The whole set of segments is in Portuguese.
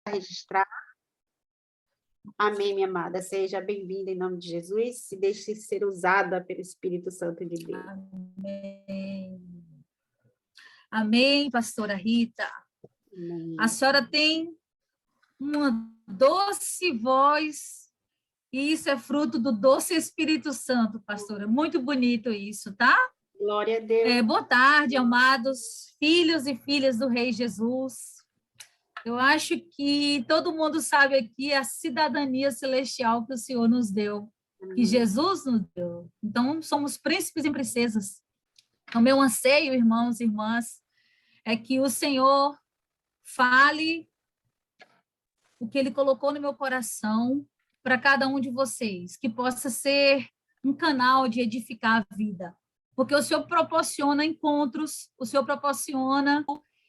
registrar. Amém, minha amada. Seja bem-vinda em nome de Jesus. Se deixe ser usada pelo Espírito Santo de Deus. Amém. Amém, pastora Rita. Amém. A senhora tem uma doce voz e isso é fruto do doce Espírito Santo, pastora. Muito bonito isso, tá? Glória a Deus. Boa tarde, amados filhos e filhas do Rei Jesus. Eu acho que todo mundo sabe aqui a cidadania celestial que o Senhor nos deu, que Jesus nos deu. Então, somos príncipes e princesas. O meu anseio, irmãos e irmãs, é que o Senhor fale o que Ele colocou no meu coração para cada um de vocês, que possa ser um canal de edificar a vida. Porque o Senhor proporciona encontros, o Senhor proporciona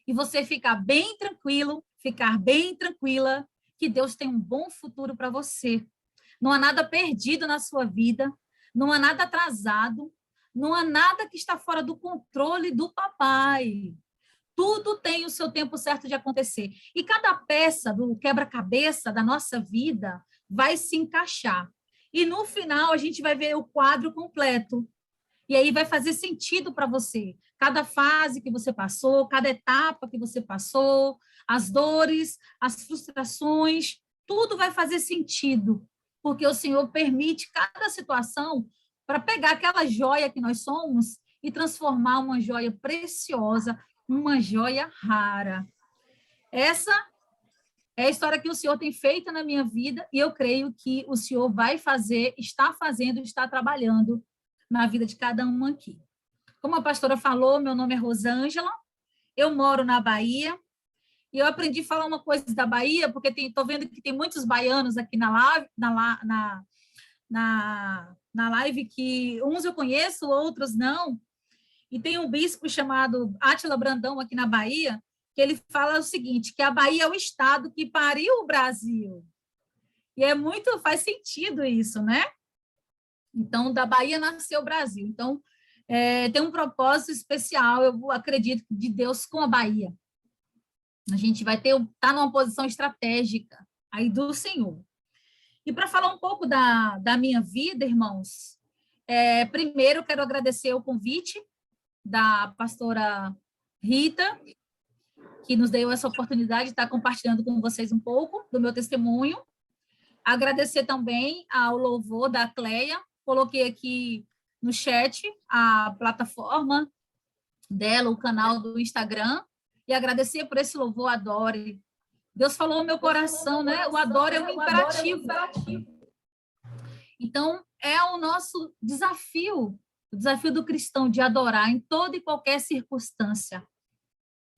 e você ficar bem tranquilo, ficar bem tranquila, que Deus tem um bom futuro para você. Não há nada perdido na sua vida, não há nada atrasado, não há nada que está fora do controle do papai. Tudo tem o seu tempo certo de acontecer. E cada peça do quebra-cabeça da nossa vida vai se encaixar. E no final a gente vai ver o quadro completo. E aí vai fazer sentido para você. Cada fase que você passou, cada etapa que você passou, as dores, as frustrações, tudo vai fazer sentido, porque o Senhor permite cada situação para pegar aquela joia que nós somos e transformar uma joia preciosa, uma joia rara. Essa é a história que o Senhor tem feito na minha vida e eu creio que o Senhor vai fazer, está fazendo, está trabalhando na vida de cada um aqui. Como a pastora falou, meu nome é Rosângela, eu moro na Bahia, e eu aprendi a falar uma coisa da Bahia, porque estou vendo que tem muitos baianos aqui na live, que uns eu conheço, outros não, e tem um bispo chamado Átila Brandão aqui na Bahia, que ele fala o seguinte, que a Bahia é o estado que pariu o Brasil. E faz sentido isso, né? Então, da Bahia nasceu o Brasil. Então, tem um propósito especial, eu acredito, de Deus com a Bahia. A gente vai estar numa posição estratégica aí do Senhor. E para falar um pouco da minha vida, irmãos, primeiro quero agradecer o convite da pastora Rita, que nos deu essa oportunidade de estar compartilhando com vocês um pouco do meu testemunho. Agradecer também ao louvor da Cleia, coloquei aqui no chat a plataforma dela, o canal do Instagram, e agradecer por esse louvor, adore. Deus falou no meu coração, né? O adore é um imperativo. Então, é o nosso desafio, o desafio do cristão de adorar em toda e qualquer circunstância.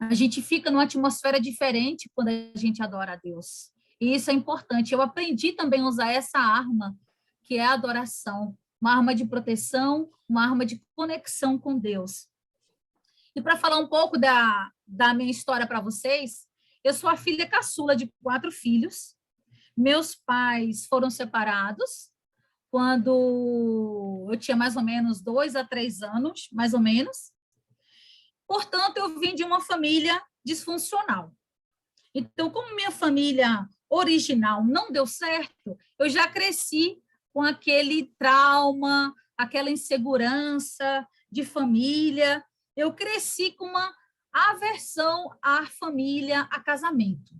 A gente fica numa atmosfera diferente quando a gente adora a Deus. E isso é importante. Eu aprendi também a usar essa arma, que é a adoração. Uma arma de proteção, uma arma de conexão com Deus. E para falar um pouco da minha história para vocês, eu sou a filha caçula de 4 filhos. Meus pais foram separados quando eu tinha mais ou menos 2 a 3 anos, mais ou menos. Portanto, eu vim de uma família disfuncional. Então, como minha família original não deu certo, eu já cresci com aquele trauma, aquela insegurança de família. Eu cresci com uma aversão à família, a casamento.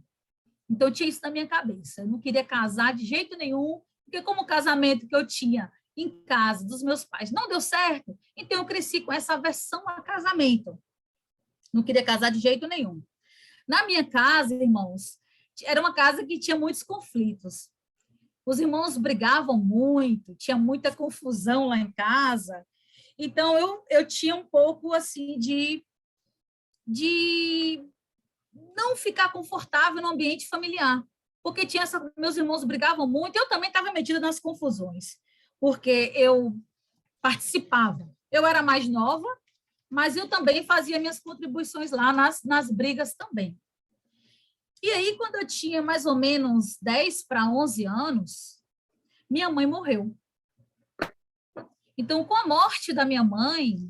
Então, eu tinha isso na minha cabeça. Eu não queria casar de jeito nenhum, porque como o casamento que eu tinha em casa dos meus pais não deu certo, então eu cresci com essa aversão a casamento. Não queria casar de jeito nenhum. Na minha casa, irmãos, era uma casa que tinha muitos conflitos. Os irmãos brigavam muito, tinha muita confusão lá em casa. Então, eu tinha um pouco, assim, de não ficar confortável no ambiente familiar. Porque meus irmãos brigavam muito, eu também estava metida nas confusões. Porque eu participava. Eu era mais nova, mas eu também fazia minhas contribuições lá nas brigas também. E aí, quando eu tinha mais ou menos 10 para 11 anos, minha mãe morreu. Então, com a morte da minha mãe,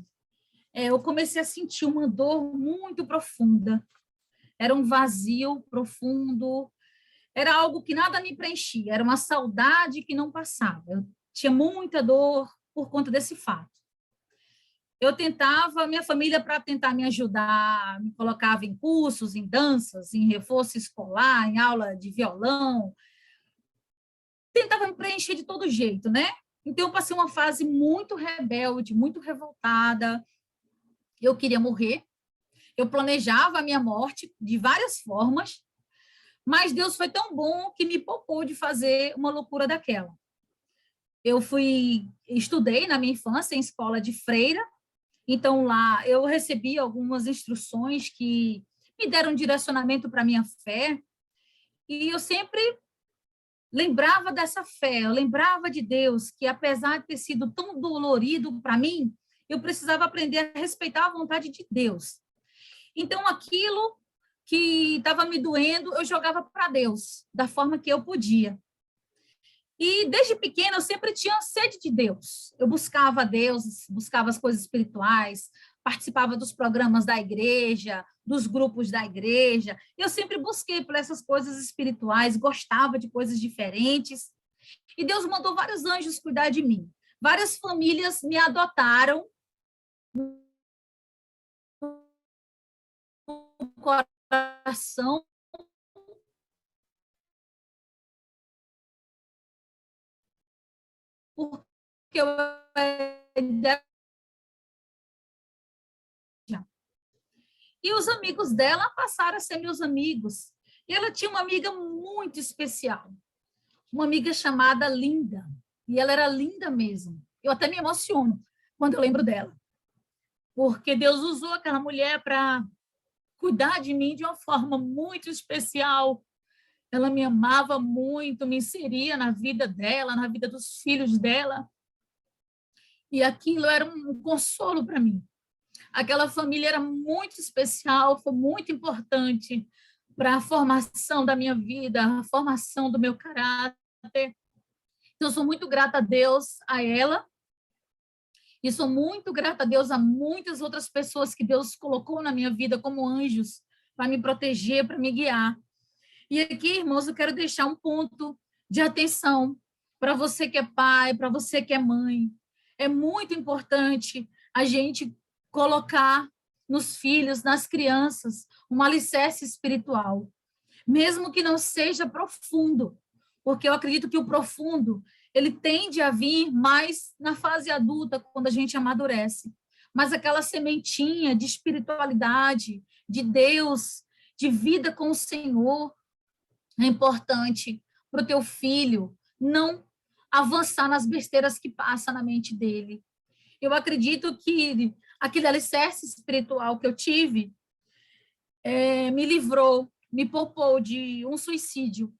eu comecei a sentir uma dor muito profunda. Era um vazio profundo, era algo que nada me preenchia, era uma saudade que não passava. Eu tinha muita dor por conta desse fato. Eu tentava, minha família, para tentar me ajudar, me colocava em cursos, em danças, em reforço escolar, em aula de violão, tentava me preencher de todo jeito, né? Então, eu passei uma fase muito rebelde, muito revoltada. Eu queria morrer. Eu planejava a minha morte de várias formas, mas Deus foi tão bom que me poupou de fazer uma loucura daquela. Eu estudei na minha infância em escola de freira, então lá eu recebi algumas instruções que me deram direcionamento para a minha fé, e eu sempre lembrava dessa fé, eu lembrava de Deus, que apesar de ter sido tão dolorido para mim, eu precisava aprender a respeitar a vontade de Deus. Então, aquilo que estava me doendo, eu jogava para Deus, da forma que eu podia. E desde pequena eu sempre tinha sede de Deus. Eu buscava Deus, buscava as coisas espirituais, participava dos programas da igreja, dos grupos da igreja. Eu sempre busquei por essas coisas espirituais, gostava de coisas diferentes. E Deus mandou vários anjos cuidar de mim. Várias famílias me adotaram no coração, porque eu e os amigos dela passaram a ser meus amigos. E ela tinha uma amiga muito especial, uma amiga chamada Linda. E ela era linda mesmo. Eu até me emociono quando eu lembro dela, porque Deus usou aquela mulher para cuidar de mim de uma forma muito especial. Ela me amava muito, me inseria na vida dela, na vida dos filhos dela. E aquilo era um consolo para mim. Aquela família era muito especial, foi muito importante para a formação da minha vida, a formação do meu caráter. Então, eu sou muito grata a Deus, a ela, e sou muito grata a Deus a muitas outras pessoas que Deus colocou na minha vida como anjos para me proteger, para me guiar. E aqui, irmãos, eu quero deixar um ponto de atenção para você que é pai, para você que é mãe. É muito importante a gente colocar nos filhos, nas crianças, um alicerce espiritual, mesmo que não seja profundo, porque eu acredito que o profundo, ele tende a vir mais na fase adulta, quando a gente amadurece. Mas aquela sementinha de espiritualidade, de Deus, de vida com o Senhor, é importante para o teu filho não avançar nas besteiras que passa na mente dele. Eu acredito que aquele alicerce espiritual que eu tive me livrou, me poupou de um suicídio,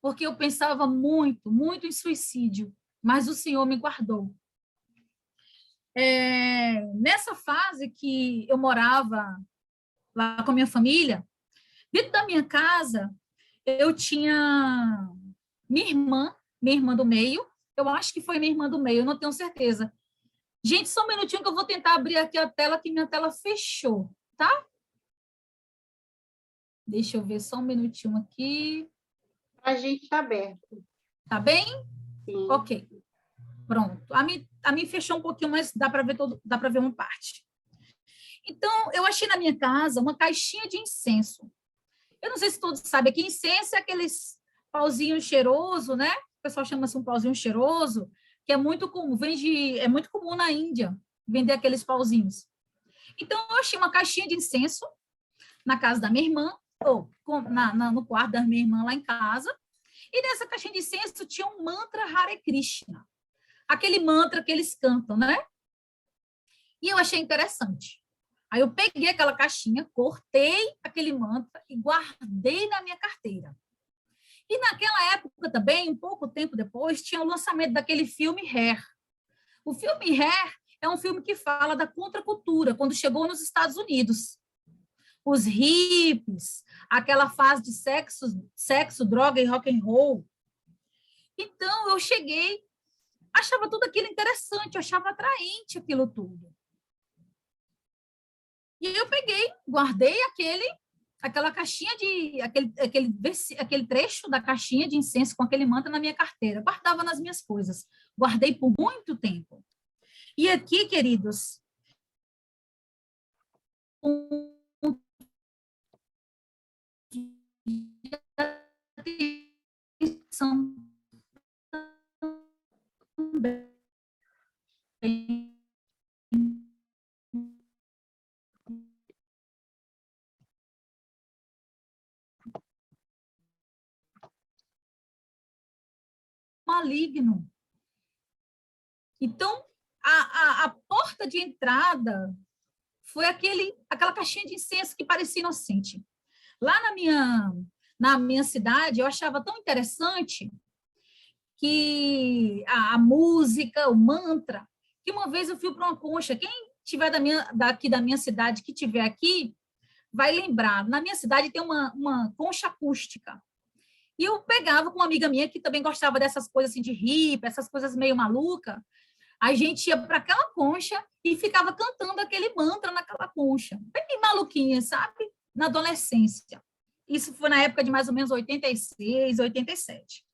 porque eu pensava muito, muito em suicídio, mas o Senhor me guardou. Nessa fase que eu morava lá com a minha família, dentro da minha casa, eu tinha minha irmã do meio, eu acho que foi minha irmã do meio, eu não tenho certeza. Gente, só um minutinho que eu vou tentar abrir aqui a tela, que minha tela fechou, tá? Deixa eu ver só um minutinho aqui. A gente está aberto. Tá bem? Sim. Ok. Pronto. A mim fechou um pouquinho, mas dá para ver dá para ver uma parte. Então, eu achei na minha casa uma caixinha de incenso. Eu não sei se todos sabem que incenso é aqueles pauzinho cheiroso, né? O pessoal chama assim um pauzinho cheiroso, que é muito comum, é muito comum na Índia vender aqueles pauzinhos. Então, eu achei uma caixinha de incenso na casa da minha irmã, ou no quarto da minha irmã lá em casa, e nessa caixinha de incenso tinha um mantra Hare Krishna, aquele mantra que eles cantam, né? E eu achei interessante. Aí eu peguei aquela caixinha, cortei aquele mantra e guardei na minha carteira. E naquela época também, um pouco tempo depois, tinha o lançamento daquele filme Hair. O filme Hair é um filme que fala da contracultura, quando chegou nos Estados Unidos. Os hippies, aquela fase de sexo, droga e rock and roll. Então, eu cheguei, achava tudo aquilo interessante, eu achava atraente aquilo tudo. E eu peguei, guardei aquele aquela caixinha aquele trecho da caixinha de incenso com aquele mantra na minha carteira, guardava nas minhas coisas, guardei por muito tempo. E aqui, queridos, são maligno. Então, a porta de entrada foi aquela caixinha de incenso que parecia inocente. Lá na minha cidade, eu achava tão interessante que a música, o mantra, que uma vez eu fui para uma concha, quem tiver daqui da minha cidade, que tiver aqui, vai lembrar, na minha cidade tem uma concha acústica, e eu pegava com uma amiga minha que também gostava dessas coisas assim de hippie, essas coisas meio maluca, a gente ia para aquela concha e ficava cantando aquele mantra naquela concha, bem maluquinha, sabe? Na adolescência. Isso foi na época de mais ou menos 86, 87.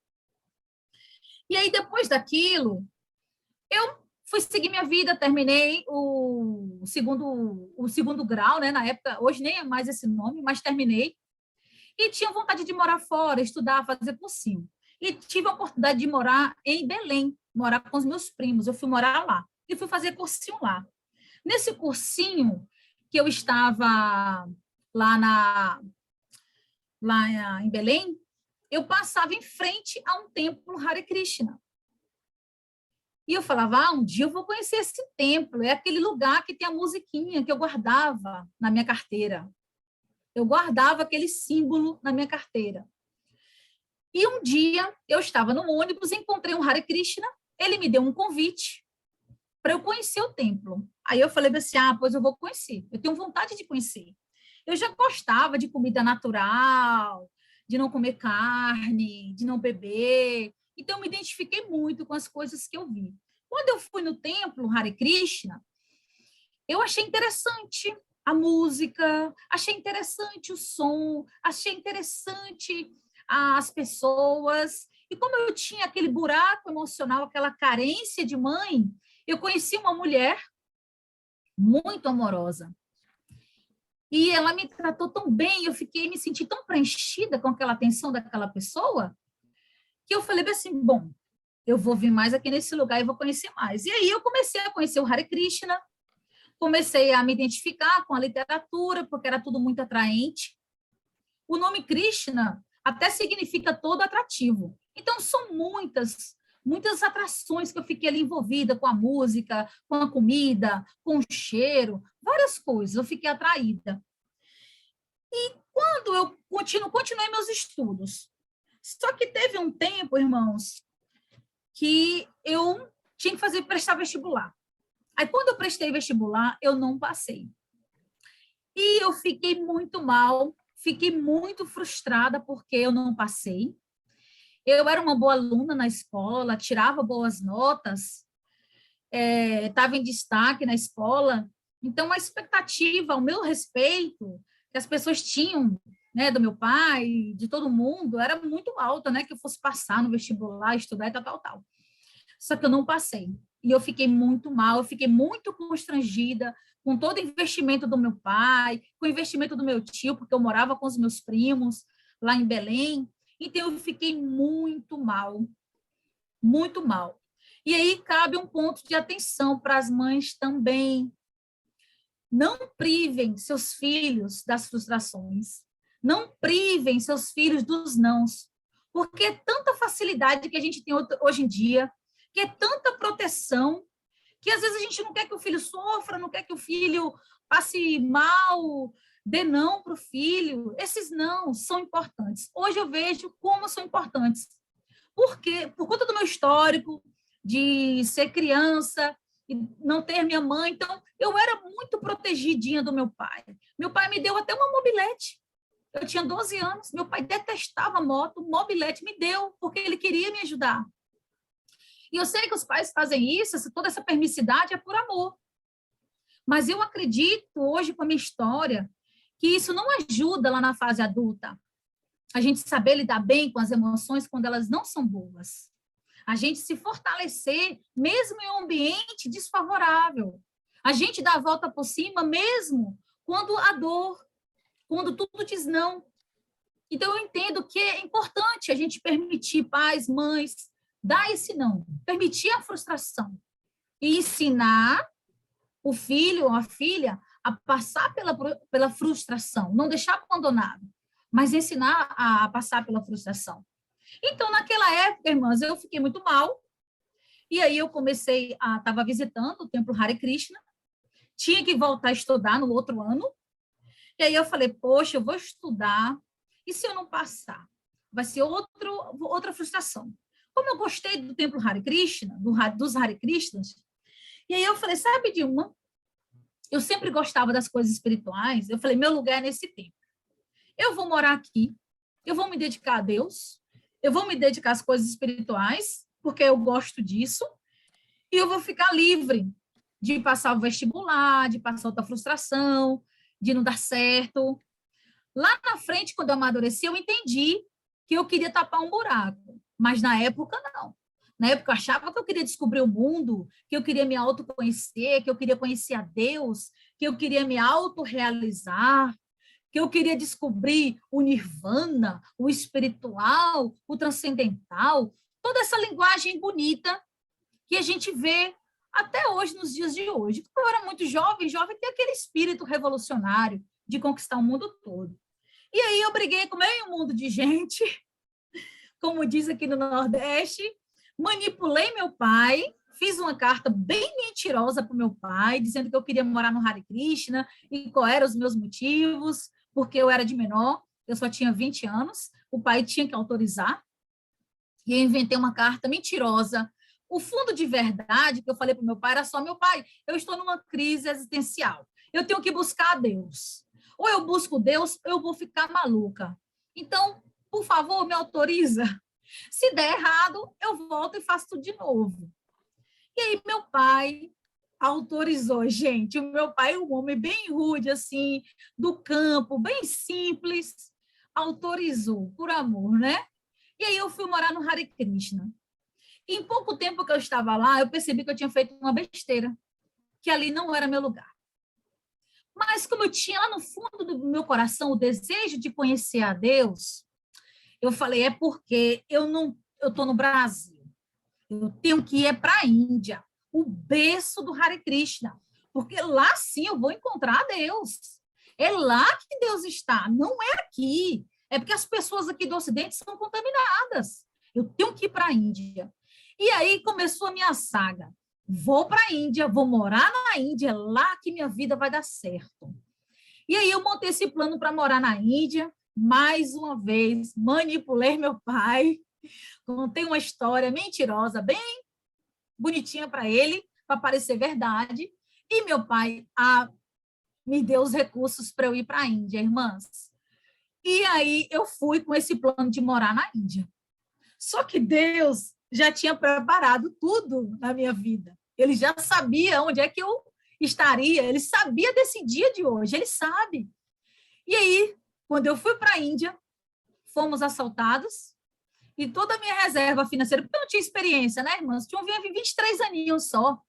E aí, depois daquilo, eu fui seguir minha vida, terminei o segundo grau, né? Na época, hoje nem é mais esse nome, mas terminei. E tinha vontade de morar fora, estudar, fazer cursinho. E tive a oportunidade de morar em Belém, morar com os meus primos. Eu fui morar lá e fui fazer cursinho lá. Nesse cursinho que eu estava lá em Belém, eu passava em frente a um templo Hare Krishna. E eu falava, um dia eu vou conhecer esse templo, é aquele lugar que tem a musiquinha que eu guardava na minha carteira. Eu guardava aquele símbolo na minha carteira. E um dia eu estava no ônibus, encontrei um Hare Krishna, ele me deu um convite para eu conhecer o templo. Aí eu falei assim, pois eu vou conhecer, eu tenho vontade de conhecer. Eu já gostava de comida natural, de não comer carne, de não beber. Então, eu me identifiquei muito com as coisas que eu vi. Quando eu fui no templo Hare Krishna, eu achei interessante a música, achei interessante o som, achei interessante as pessoas. E como eu tinha aquele buraco emocional, aquela carência de mãe, eu conheci uma mulher muito amorosa. E ela me tratou tão bem, eu me senti tão preenchida com aquela atenção daquela pessoa, que eu falei assim, bom, eu vou vir mais aqui nesse lugar e vou conhecer mais. E aí eu comecei a conhecer o Hare Krishna, comecei a me identificar com a literatura, porque era tudo muito atraente. O nome Krishna até significa todo atrativo. Então, são muitas atrações que eu fiquei ali envolvida com a música, com a comida, com o cheiro, várias coisas, eu fiquei atraída. E quando eu continuei meus estudos, só que teve um tempo, irmãos, que eu tinha que prestar vestibular. Aí, quando eu prestei vestibular, eu não passei. E eu fiquei muito mal, fiquei muito frustrada porque eu não passei. Eu era uma boa aluna na escola, tirava boas notas, estava em destaque na escola. Então, a expectativa ao meu respeito, que as pessoas tinham, né, do meu pai, de todo mundo, era muito alta, né, que eu fosse passar no vestibular, estudar e tal. Só que eu não passei. E eu fiquei muito mal, eu fiquei muito constrangida com todo o investimento do meu pai, com o investimento do meu tio, porque eu morava com os meus primos lá em Belém. Então, eu fiquei muito mal, muito mal. E aí cabe um ponto de atenção para as mães também. Não privem seus filhos das frustrações. Não privem seus filhos dos nãos. Porque é tanta facilidade que a gente tem hoje em dia, que é tanta proteção, que às vezes a gente não quer que o filho sofra, não quer que o filho passe mal, dê não para o filho. Esses não são importantes. Hoje eu vejo como são importantes. Por quê? Por conta do meu histórico de ser criança e não ter minha mãe. Então, eu era muito protegidinha do meu pai. Meu pai me deu até uma mobilete. Eu tinha 12 anos, meu pai detestava moto, mobilete me deu, porque ele queria me ajudar. E eu sei que os pais fazem isso, toda essa permissividade é por amor. Mas eu acredito, hoje, com a minha história, que isso não ajuda lá na fase adulta. A gente saber lidar bem com as emoções quando elas não são boas. A gente se fortalecer mesmo em um ambiente desfavorável. A gente dar a volta por cima mesmo quando a dor, quando tudo diz não. Então, eu entendo que é importante a gente permitir pais, mães, dar esse não, permitir a frustração e ensinar o filho ou a filha a passar pela frustração, não deixar abandonado, mas ensinar a passar pela frustração. Então, naquela época, irmãs, eu fiquei muito mal, e aí eu estava visitando o Templo Hare Krishna, tinha que voltar a estudar no outro ano, e aí eu falei, poxa, eu vou estudar, e se eu não passar? Vai ser outra frustração. Como eu gostei do Templo Hare Krishna, dos Hare Krishnas, e aí eu falei, sabe de uma? Eu sempre gostava das coisas espirituais, eu falei, meu lugar é nesse templo. Eu vou morar aqui, eu vou me dedicar a Deus, eu vou me dedicar às coisas espirituais, porque eu gosto disso, e eu vou ficar livre de passar o vestibular, de passar outra frustração, de não dar certo. Lá na frente, quando eu amadureci, eu entendi que eu queria tapar um buraco, mas na época, não. Na época, eu achava que eu queria descobrir o mundo, que eu queria me autoconhecer, que eu queria conhecer a Deus, que eu queria me autorrealizar, que eu queria descobrir o nirvana, o espiritual, o transcendental, toda essa linguagem bonita que a gente vê até hoje, nos dias de hoje. Quando eu era muito jovem tem aquele espírito revolucionário de conquistar o mundo todo. E aí eu briguei com meio mundo de gente, como diz aqui no Nordeste, manipulei meu pai, fiz uma carta bem mentirosa para o meu pai, dizendo que eu queria morar no Hare Krishna e quais eram os meus motivos, porque eu era de menor, eu só tinha 20 anos, o pai tinha que autorizar, e eu inventei uma carta mentirosa. O fundo de verdade que eu falei para o meu pai era só, meu pai, eu estou numa crise existencial, eu tenho que buscar a Deus. Ou eu busco Deus, ou eu vou ficar maluca. Então, por favor, me autoriza. Se der errado, eu volto e faço tudo de novo. E aí, meu pai autorizou, gente. O meu pai é um homem bem rude, assim, do campo, bem simples, autorizou, por amor, né? E aí, eu fui morar no Hare Krishna. E em pouco tempo que eu estava lá, eu percebi que eu tinha feito uma besteira, que ali não era meu lugar. Mas como eu tinha lá no fundo do meu coração o desejo de conhecer a Deus, eu falei, é porque eu estou no Brasil. Eu tenho que ir para a Índia, o berço do Hare Krishna, porque lá sim eu vou encontrar a Deus. É lá que Deus está, não é aqui. É porque as pessoas aqui do Ocidente são contaminadas. Eu tenho que ir para a Índia. E aí começou a minha saga. Vou para a Índia, vou morar na Índia, é lá que minha vida vai dar certo. E aí eu montei esse plano para morar na Índia, mais uma vez, manipulei meu pai, contei uma história mentirosa, bem bonitinha para ele, para parecer verdade, e meu pai me deu os recursos para eu ir para a Índia, irmãs. E aí eu fui com esse plano de morar na Índia. Só que Deus já tinha preparado tudo na minha vida. Ele já sabia onde é que eu estaria, ele sabia desse dia de hoje, ele sabe. E aí, quando eu fui para a Índia, fomos assaltados e toda a minha reserva financeira, porque eu não tinha experiência, né, irmãs? Tinha 23 aninhos só.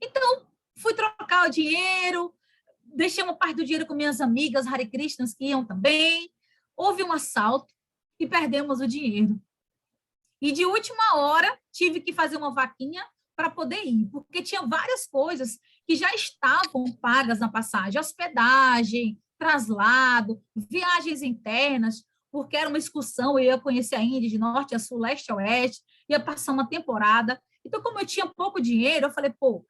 Então, fui trocar o dinheiro, deixei uma parte do dinheiro com minhas amigas Hare Krishnas que iam também. Houve um assalto e perdemos o dinheiro. E de última hora, tive que fazer uma vaquinha para poder ir, porque tinha várias coisas que já estavam pagas na passagem, hospedagem, traslado, viagens internas, porque era uma excursão, eu ia conhecer a Índia de norte a sul, leste a oeste, ia passar uma temporada. Então, como eu tinha pouco dinheiro, eu falei, pô,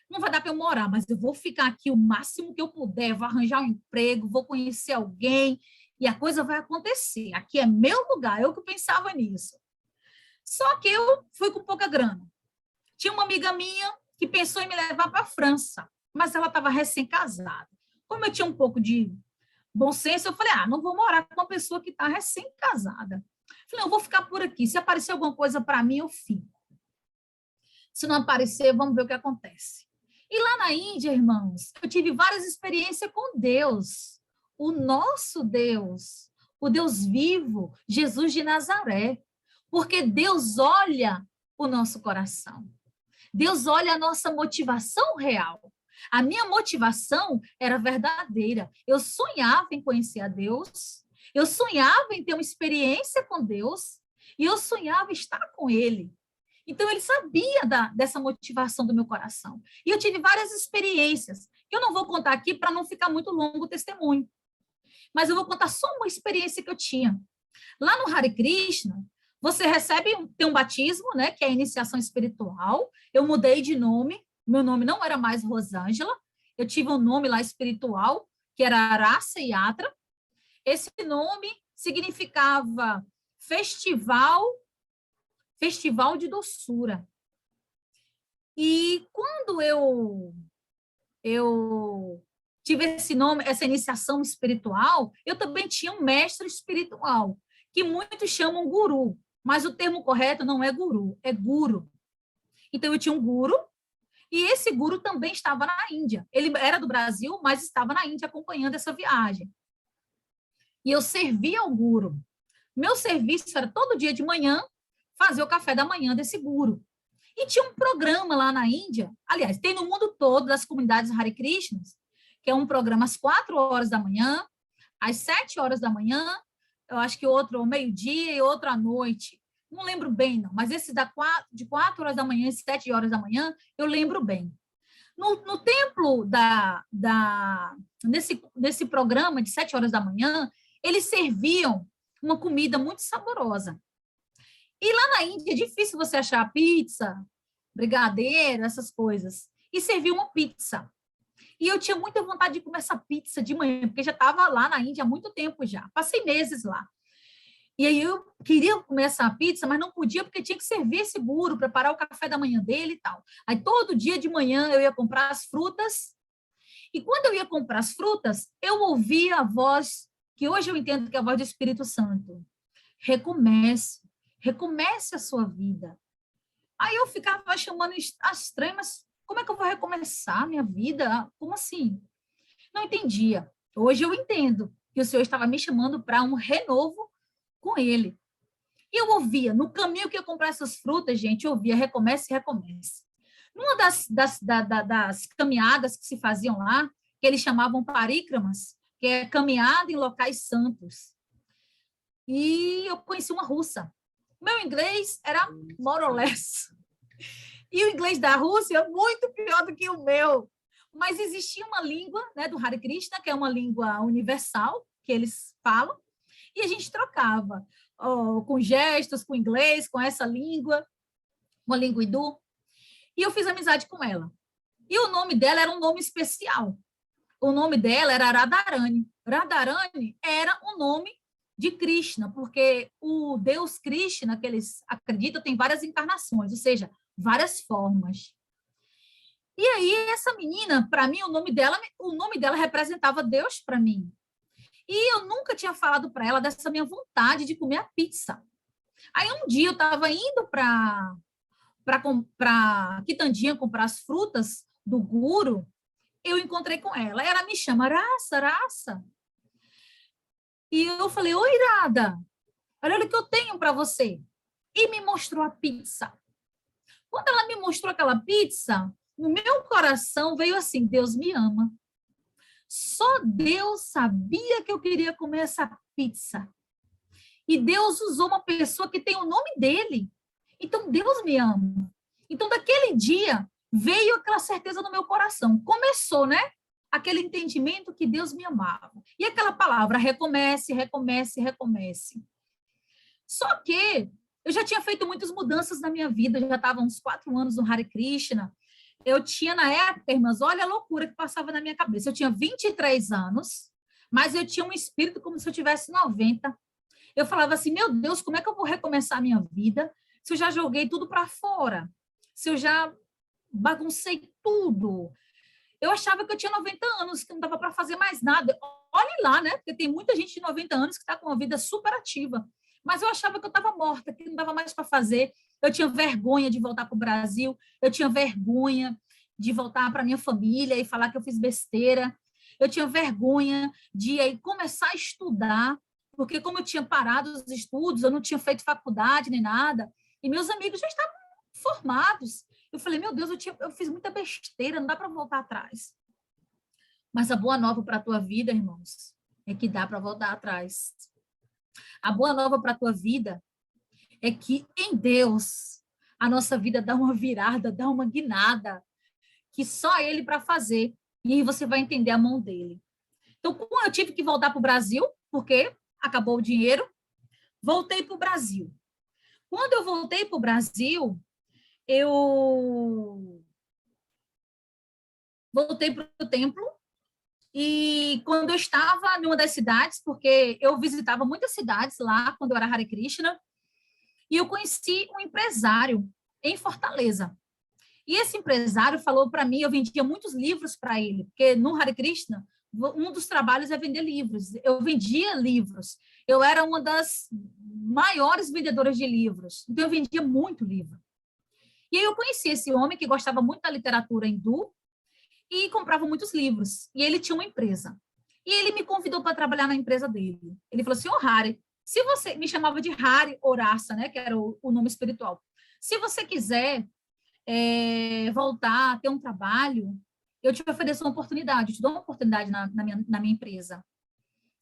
não vai dar para eu morar, mas eu vou ficar aqui o máximo que eu puder, vou arranjar um emprego, vou conhecer alguém, e a coisa vai acontecer. Aqui é meu lugar, eu que pensava nisso. Só que eu fui com pouca grana. Tinha uma amiga minha que pensou em me levar para a França, mas ela estava recém-casada. Como eu tinha um pouco de bom senso, eu falei, não vou morar com uma pessoa que está recém-casada. Falei, eu vou ficar por aqui. Se aparecer alguma coisa para mim, eu fico. Se não aparecer, vamos ver o que acontece. E lá na Índia, irmãos, eu tive várias experiências com Deus. o nosso Deus, o Deus vivo, Jesus de Nazaré. Porque Deus olha o nosso coração. Deus olha a nossa motivação real. A minha motivação era verdadeira. Eu sonhava em conhecer a Deus, eu sonhava em ter uma experiência com Deus, e eu sonhava estar com Ele. Então, ele sabia dessa motivação do meu coração. E eu tive várias experiências, que eu não vou contar aqui para não ficar muito longo o testemunho. Mas eu vou contar só uma experiência que eu tinha. Lá no Hare Krishna, você tem um batismo, né, que é a iniciação espiritual. Eu mudei de nome, meu nome não era mais Rosângela, eu tive um nome lá espiritual, que era Arasa Yatra. Esse nome significava festival de doçura. E quando eu tive esse nome, essa iniciação espiritual, eu também tinha um mestre espiritual, que muitos chamam guru, mas o termo correto não é guru, é guru. Então, eu tinha um guru, e esse guru também estava na Índia. Ele era do Brasil, mas estava na Índia acompanhando essa viagem. E eu servia ao guru. Meu serviço era todo dia de manhã fazer o café da manhã desse guru. E tinha um programa lá na Índia, aliás, tem no mundo todo, das comunidades Hare Krishnas, que é um programa às 4 horas da manhã, às 7 horas da manhã, eu acho que outro ao meio-dia e outro à noite. Não lembro bem, não, mas esse de 4 horas da manhã e 7 horas da manhã, eu lembro bem. No templo nesse programa de 7 horas da manhã, eles serviam uma comida muito saborosa. E lá na Índia é difícil você achar pizza, brigadeiro, essas coisas. E serviam uma pizza. E eu tinha muita vontade de comer essa pizza de manhã, porque já estava lá na Índia há muito tempo já. Passei meses lá. E aí eu queria comer essa pizza, mas não podia, porque tinha que servir esse guru, preparar o café da manhã dele e tal. Aí todo dia de manhã eu ia comprar as frutas. E quando eu ia comprar as frutas, eu ouvia a voz, que hoje eu entendo que é a voz do Espírito Santo. Recomece a sua vida. Aí eu ficava chamando as estranhas, mas como é que eu vou recomeçar a minha vida? Como assim? Não entendia. Hoje eu entendo que o Senhor estava me chamando para um renovo com Ele. E eu ouvia, no caminho que eu comprar essas frutas, gente, eu ouvia, recomece. Numa das caminhadas que se faziam lá, que eles chamavam parikramas, que é caminhada em locais santos. E eu conheci uma russa. Meu inglês era more or less. E o inglês da Rússia é muito pior do que o meu. Mas existia uma língua, né, do Hare Krishna, que é uma língua universal, que eles falam, e a gente trocava com gestos, com inglês, com essa língua, uma língua hindu. E eu fiz amizade com ela. E o nome dela era um nome especial. O nome dela era Radharani. Radharani era o nome de Krishna, porque o Deus Krishna, que eles acreditam, tem várias encarnações, ou seja, várias formas. E aí, essa menina, para mim, o nome dela representava Deus para mim. E eu nunca tinha falado para ela dessa minha vontade de comer a pizza. Aí, um dia, eu estava indo para Quitandinha comprar as frutas do guru, eu encontrei com ela. Ela me chama, Raça. E eu falei, oi, Irada, olha o que eu tenho para você. E me mostrou a pizza. Quando ela me mostrou aquela pizza, no meu coração veio assim, Deus me ama. Só Deus sabia que eu queria comer essa pizza. E Deus usou uma pessoa que tem o nome dele. Então, Deus me ama. Então, daquele dia, veio aquela certeza no meu coração. Começou, né? Aquele entendimento que Deus me amava. E aquela palavra, recomece. Só que eu já tinha feito muitas mudanças na minha vida, já estava uns 4 anos no Hare Krishna. Eu tinha, na época, irmãs, olha a loucura que passava na minha cabeça. Eu tinha 23 anos, mas eu tinha um espírito como se eu tivesse 90. Eu falava assim, meu Deus, como é que eu vou recomeçar a minha vida se eu já joguei tudo para fora? Se eu já baguncei tudo? Eu achava que eu tinha 90 anos, que não dava para fazer mais nada. Olhe lá, né? Porque tem muita gente de 90 anos que está com uma vida super ativa. Mas eu achava que eu estava morta, que não dava mais para fazer. Eu tinha vergonha de voltar para o Brasil, eu tinha vergonha de voltar para minha família e falar que eu fiz besteira. eu tinha vergonha de aí começar a estudar, porque como eu tinha parado os estudos, eu não tinha feito faculdade nem nada, e meus amigos já estavam formados. Eu falei, meu Deus, eu fiz muita besteira, não dá para voltar atrás. Mas a boa nova para a tua vida, irmãos, é que dá para voltar atrás. A boa nova para a tua vida é que em Deus a nossa vida dá uma virada, dá uma guinada, que só Ele para fazer. E aí você vai entender a mão dele. Então, como eu tive que voltar para o Brasil, porque acabou o dinheiro, voltei para o Brasil. Quando eu voltei para o Brasil, eu voltei para o templo. E quando eu estava em uma das cidades, porque eu visitava muitas cidades lá, quando eu era Hare Krishna, e eu conheci um empresário em Fortaleza. E esse empresário falou para mim, eu vendia muitos livros para ele, porque no Hare Krishna, um dos trabalhos é vender livros. Eu vendia livros. Eu era uma das maiores vendedoras de livros. Então, eu vendia muito livro. E aí eu conheci esse homem que gostava muito da literatura hindu e comprava muitos livros. E ele tinha uma empresa. E ele me convidou para trabalhar na empresa dele. Ele falou, senhor Hari, se você... Me chamava de Hari Orassa, né, que era o nome espiritual. Se você quiser voltar a ter um trabalho, eu te ofereço uma oportunidade, eu te dou uma oportunidade na minha empresa.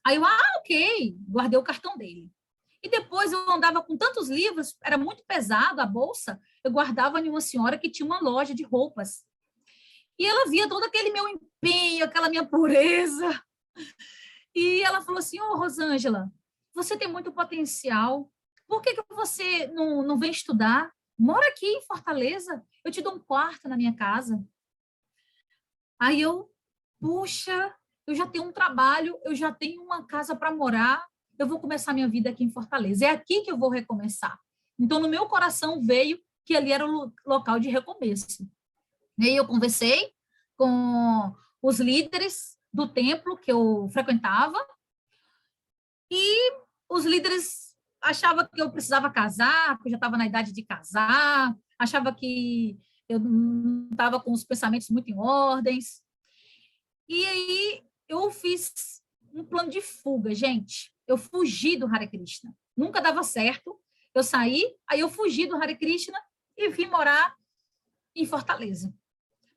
Aí eu, ok, guardei o cartão dele. E depois eu andava com tantos livros, era muito pesado a bolsa, eu guardava em uma senhora que tinha uma loja de roupas. E ela via todo aquele meu empenho, aquela minha pureza. E ela falou assim, Rosângela, você tem muito potencial, por que você não vem estudar? Mora aqui em Fortaleza, eu te dou um quarto na minha casa. Aí eu, puxa, eu já tenho um trabalho, eu já tenho uma casa para morar, eu vou começar minha vida aqui em Fortaleza. É aqui que eu vou recomeçar. Então, no meu coração veio que ali era o local de recomeço. E aí eu conversei com os líderes do templo que eu frequentava e os líderes achavam que eu precisava casar, que eu já estava na idade de casar, achava que eu não estava com os pensamentos muito em ordens. E aí eu fiz um plano de fuga, gente. Eu fugi do Hare Krishna. Nunca dava certo. Eu saí, aí eu fugi do Hare Krishna e vim morar em Fortaleza.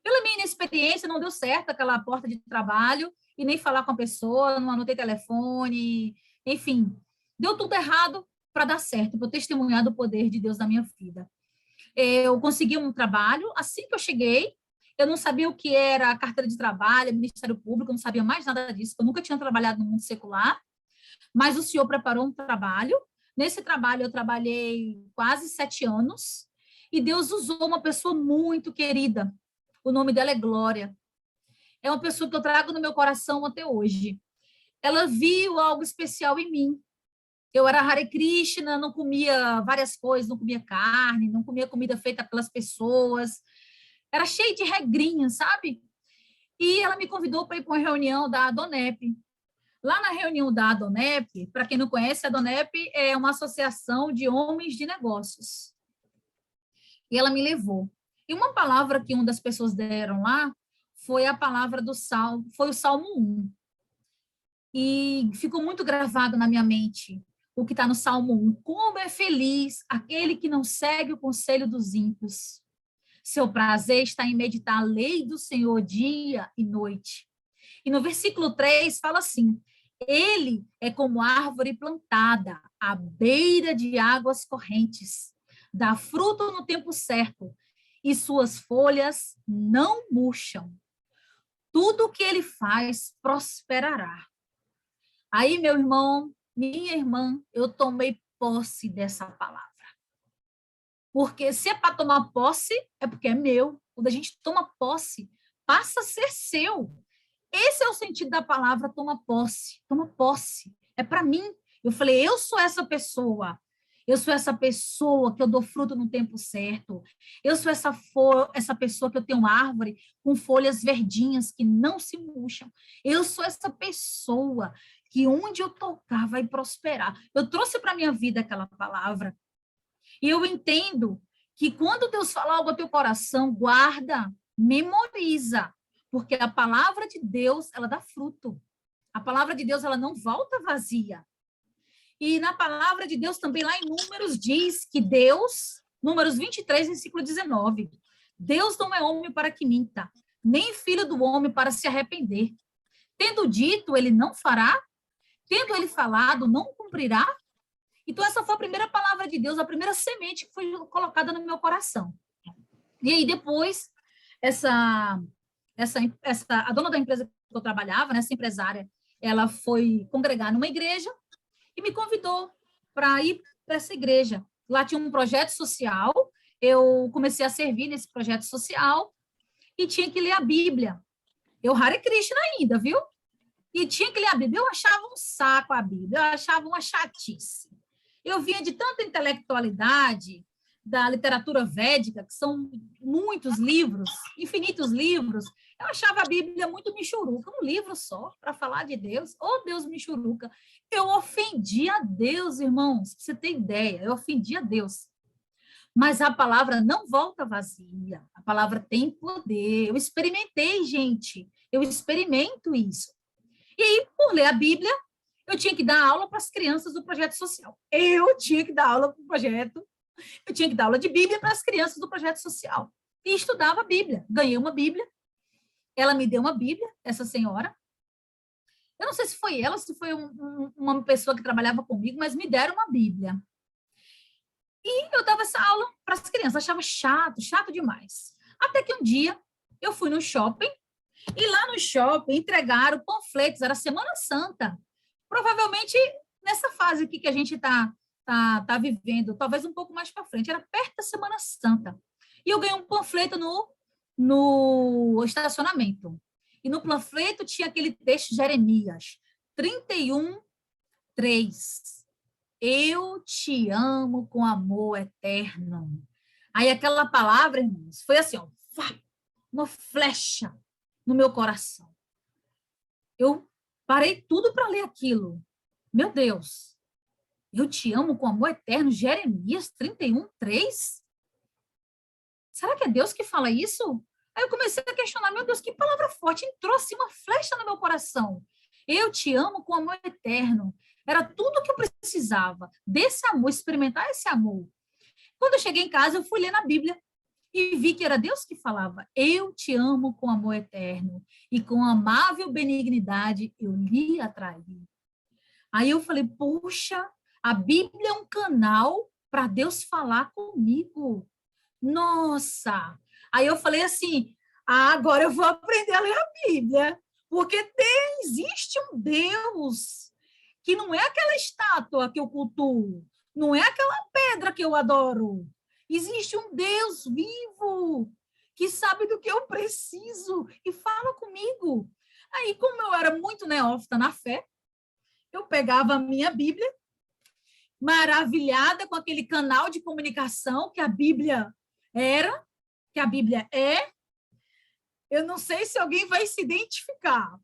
Pela minha inexperiência, não deu certo aquela porta de trabalho e nem falar com a pessoa, não anotei telefone, enfim. Deu tudo errado para dar certo, para eu testemunhar do poder de Deus na minha vida. Eu consegui um trabalho, assim que eu cheguei, eu não sabia o que era a carteira de trabalho, Ministério Público, eu não sabia mais nada disso, eu nunca tinha trabalhado no mundo secular, mas o senhor preparou um trabalho. Nesse trabalho eu trabalhei quase 7 anos, e Deus usou uma pessoa muito querida. O nome dela é Glória. É uma pessoa que eu trago no meu coração até hoje. Ela viu algo especial em mim. Eu era Hare Krishna, não comia várias coisas, não comia carne, não comia comida feita pelas pessoas. Era cheio de regrinhas, sabe? E ela me convidou para ir para uma reunião da Adonep. Lá na reunião da Adonep, para quem não conhece, a Adonep é uma associação de homens de negócios. E ela me levou. E uma palavra que uma das pessoas deram lá foi a palavra do Salmo, foi o Salmo 1. E ficou muito gravado na minha mente o que está no Salmo 1. Como é feliz aquele que não segue o conselho dos ímpios. Seu prazer está em meditar a lei do Senhor dia e noite. E no versículo 3 fala assim, ele é como árvore plantada à beira de águas correntes, dá fruto no tempo certo, e suas folhas não murcham. Tudo o que ele faz prosperará. Aí, meu irmão, minha irmã, eu tomei posse dessa palavra. Porque se é para tomar posse, é porque é meu. Quando a gente toma posse, passa a ser seu. Esse é o sentido da palavra toma posse. Toma posse. É para mim. Eu falei, eu sou essa pessoa. Eu sou essa pessoa que eu dou fruto no tempo certo. Eu sou essa pessoa que eu tenho árvore com folhas verdinhas que não se murcham. Eu sou essa pessoa que onde eu tocar vai prosperar. Eu trouxe para a minha vida aquela palavra. E eu entendo que quando Deus fala algo ao teu coração, guarda, memoriza. porque a palavra de Deus, ela dá fruto. A palavra de Deus, ela não volta vazia. E na palavra de Deus também, lá em Números, diz que Deus, Números 23, versículo 19, Deus não é homem para que minta, nem filho do homem para se arrepender. Tendo dito, ele não fará, tendo ele falado, não cumprirá. Então, essa foi a primeira palavra de Deus, a primeira semente que foi colocada no meu coração. E aí, depois, a dona da empresa que eu trabalhava, né, essa empresária, ela foi congregar numa igreja e me convidou para ir para essa igreja. Lá tinha um projeto social, eu comecei a servir nesse projeto social e tinha que ler a Bíblia. Eu, Hare Krishna ainda, viu? E tinha que ler a Bíblia. Eu achava um saco a Bíblia, eu achava uma chatice. Eu vinha de tanta intelectualidade da literatura védica, que são muitos livros, infinitos livros. Eu achava a Bíblia muito michuruca, um livro só para falar de Deus. Oh, Deus michuruca. Eu ofendia a Deus, irmãos, para você ter ideia, eu ofendia a Deus. Mas a palavra não volta vazia, a palavra tem poder. Eu experimentei, gente, eu experimento isso. E aí, por ler a Bíblia, eu tinha que dar aula para as crianças do projeto social. Eu tinha que dar aula para o projeto, eu tinha que dar aula de Bíblia para as crianças do projeto social. E estudava a Bíblia. Ganhei uma Bíblia, ela me deu uma Bíblia, essa senhora. Eu não sei se foi ela, se foi uma pessoa que trabalhava comigo, mas me deram uma Bíblia. E eu dava essa aula para as crianças, achava chato demais. Até que um dia eu fui no shopping, e lá no shopping entregaram panfletos, era Semana Santa. Provavelmente nessa fase aqui que a gente está vivendo, talvez um pouco mais para frente, era perto da Semana Santa. E eu ganhei um panfleto no estacionamento. E no panfleto tinha aquele texto de Jeremias, 31:3. Eu te amo com amor eterno. Aí aquela palavra, irmãos, foi assim, ó, uma flecha no meu coração. Eu parei tudo para ler aquilo. Meu Deus, eu te amo com amor eterno, Jeremias 31:3? Será que é Deus que fala isso? Aí eu comecei a questionar, meu Deus, que palavra forte, entrou assim uma flecha no meu coração. Eu te amo com amor eterno. Era tudo que eu precisava, desse amor, experimentar esse amor. Quando eu cheguei em casa, eu fui ler na Bíblia e vi que era Deus que falava, eu te amo com amor eterno e com amável benignidade eu lhe atraí. Aí eu falei, poxa, a Bíblia é um canal para Deus falar comigo. Nossa! Aí eu falei assim, agora eu vou aprender a ler a Bíblia, porque existe um Deus que não é aquela estátua que eu cultuo, não é aquela pedra que eu adoro. Existe um Deus vivo que sabe do que eu preciso e fala comigo. Aí, como eu era muito neófita na fé, eu pegava a minha Bíblia, maravilhada com aquele canal de comunicação que a Bíblia era, que a Bíblia é. Eu não sei se alguém vai se identificar,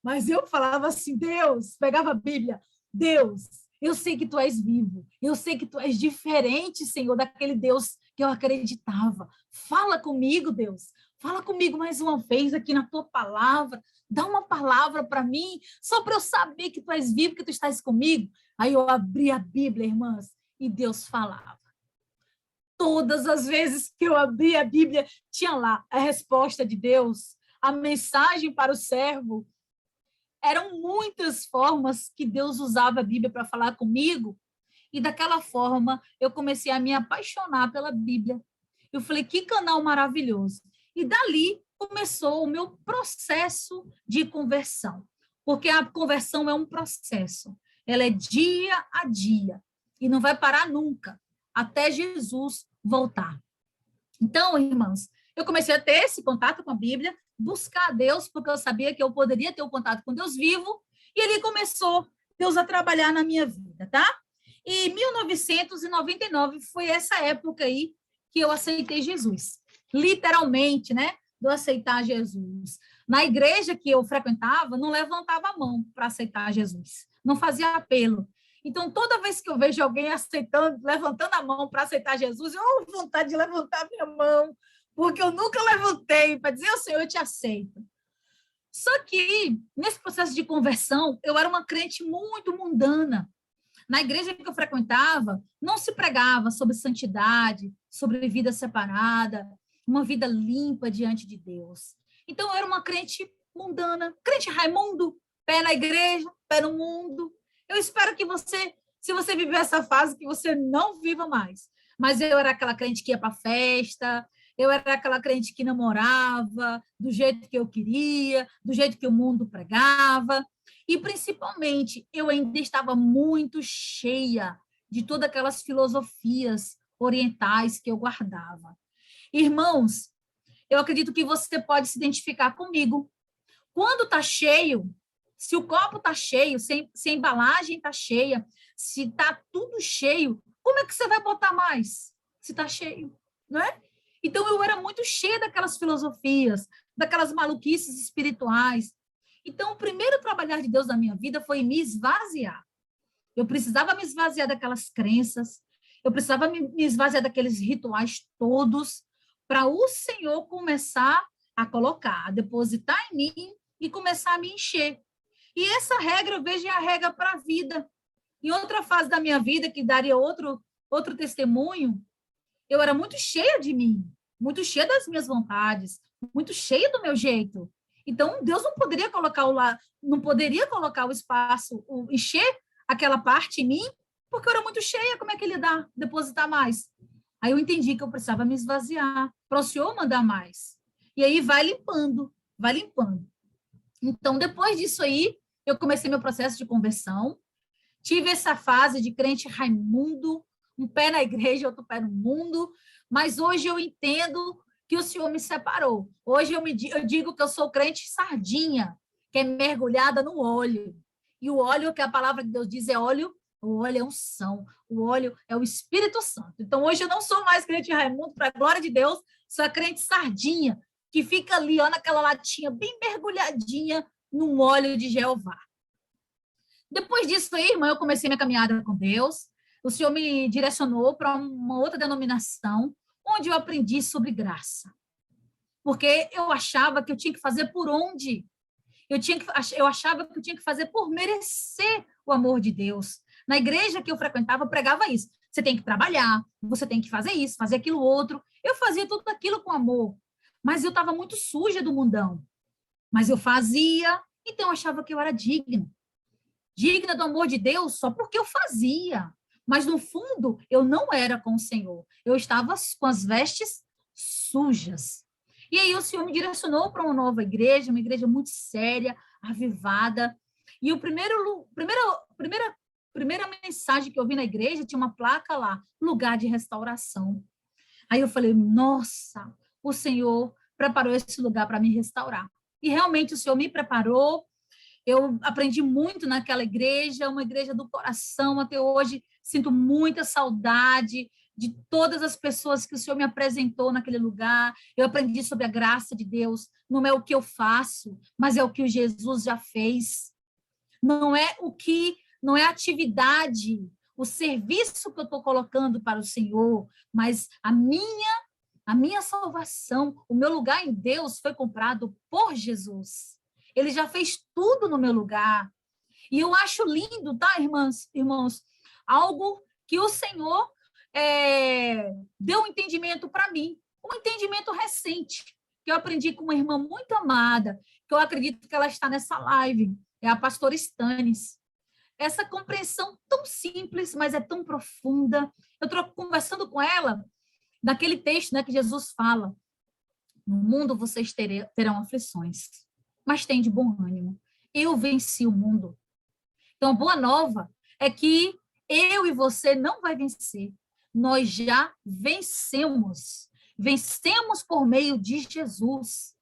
mas eu falava assim, Deus, pegava a Bíblia, Deus, eu sei que tu és vivo, eu sei que tu és diferente, Senhor, daquele Deus que eu acreditava. Fala comigo, Deus, fala comigo mais uma vez aqui na tua palavra, dá uma palavra para mim, só para eu saber que tu és vivo, que tu estás comigo. Aí eu abri a Bíblia, irmãs, e Deus falava. Todas as vezes que eu abri a Bíblia, tinha lá a resposta de Deus, a mensagem para o servo. Eram muitas formas que Deus usava a Bíblia para falar comigo, e daquela forma eu comecei a me apaixonar pela Bíblia. Eu falei, que canal maravilhoso. E dali começou o meu processo de conversão, porque a conversão é um processo, ela é dia a dia, e não vai parar nunca, até Jesus voltar. Então, irmãos, eu comecei a ter esse contato com a Bíblia, buscar a Deus, porque eu sabia que eu poderia ter o contato com Deus vivo, e ele começou, Deus, a trabalhar na minha vida, tá? E 1999 foi essa época aí que eu aceitei Jesus. Literalmente, né? De eu aceitar Jesus. Na igreja que eu frequentava, não levantava a mão para aceitar Jesus. Não fazia apelo. Então, toda vez que eu vejo alguém aceitando, levantando a mão para aceitar Jesus, eu tenho vontade de levantar minha mão, porque eu nunca levantei para dizer, Senhor, eu te aceito. Só que, nesse processo de conversão, eu era uma crente muito mundana. Na igreja que eu frequentava, não se pregava sobre santidade, sobre vida separada, uma vida limpa diante de Deus. Então, eu era uma crente mundana, crente Raimundo, pé na igreja, pé no mundo. Eu espero que você, se você viver essa fase, que você não viva mais. Mas eu era aquela crente que ia para festa, eu era aquela crente que namorava do jeito que eu queria, do jeito que o mundo pregava. E, principalmente, eu ainda estava muito cheia de todas aquelas filosofias orientais que eu guardava. Irmãos, eu acredito que você pode se identificar comigo. Quando está cheio, se o copo está cheio, se a embalagem está cheia, se está tudo cheio, como é que você vai botar mais se está cheio, não é? Então, eu era muito cheia daquelas filosofias, daquelas maluquices espirituais. Então, o primeiro trabalhar de Deus na minha vida foi me esvaziar. Eu precisava me esvaziar daquelas crenças, eu precisava me esvaziar daqueles rituais todos, para o Senhor começar a colocar, a depositar em mim e começar a me encher. E essa regra, eu vejo, é a regra para a vida. Em outra fase da minha vida, que daria outro testemunho, eu era muito cheia de mim, muito cheia das minhas vontades, muito cheia do meu jeito. Então, Deus não poderia colocar o espaço, encher aquela parte em mim, porque eu era muito cheia. Como é que ele dá? Depositar mais. Aí eu entendi que eu precisava me esvaziar, para o Senhor mandar mais. E aí vai limpando, vai limpando. Então, depois disso aí, eu comecei meu processo de conversão, tive essa fase de crente Raimundo, um pé na igreja, outro pé no mundo, mas hoje eu entendo que o Senhor me separou. Hoje eu digo que eu sou crente sardinha, que é mergulhada no óleo. E o óleo, que a palavra de Deus diz, é óleo, o óleo é unção, o óleo é o Espírito Santo. Então, hoje eu não sou mais crente Raimundo, para a glória de Deus, sou a crente sardinha, que fica ali, ó, naquela latinha, bem mergulhadinha no óleo de Jeová. Depois disso aí, irmã, eu comecei minha caminhada com Deus. O Senhor me direcionou para uma outra denominação, onde eu aprendi sobre graça. Porque eu achava que eu tinha que fazer por onde? Eu achava que eu tinha que fazer por merecer o amor de Deus. Na igreja que eu frequentava, eu pregava isso. Você tem que trabalhar, você tem que fazer isso, fazer aquilo outro. Eu fazia tudo aquilo com amor. Mas eu estava muito suja do mundão. Mas eu fazia, então eu achava que eu era digna. Digna do amor de Deus só porque eu fazia. Mas, no fundo, eu não era com o Senhor. Eu estava com as vestes sujas. E aí o Senhor me direcionou para uma nova igreja, uma igreja muito séria, avivada. E o primeira mensagem que eu vi na igreja tinha uma placa lá, lugar de restauração. Aí eu falei, nossa, o Senhor preparou esse lugar para me restaurar. E realmente o Senhor me preparou. Eu aprendi muito naquela igreja, uma igreja do coração. Até hoje sinto muita saudade de todas as pessoas que o Senhor me apresentou naquele lugar. Eu aprendi sobre a graça de Deus. Não é o que eu faço, mas é o que o Jesus já fez. Não é a atividade, o serviço que eu estou colocando para o Senhor, mas a minha salvação, o meu lugar em Deus foi comprado por Jesus. Ele já fez tudo no meu lugar. E eu acho lindo, tá, irmãos? Algo que o Senhor deu um entendimento para mim, um entendimento recente, que eu aprendi com uma irmã muito amada, que eu acredito que ela está nessa live, é a pastora Stanis. Essa compreensão tão simples, mas é tão profunda. Eu estou conversando com ela, naquele texto, né, que Jesus fala, no mundo vocês terão aflições, mas tem de bom ânimo. Eu venci o mundo. Então, a boa nova é que eu e você não vai vencer. Nós já vencemos. Vencemos por meio de Jesus.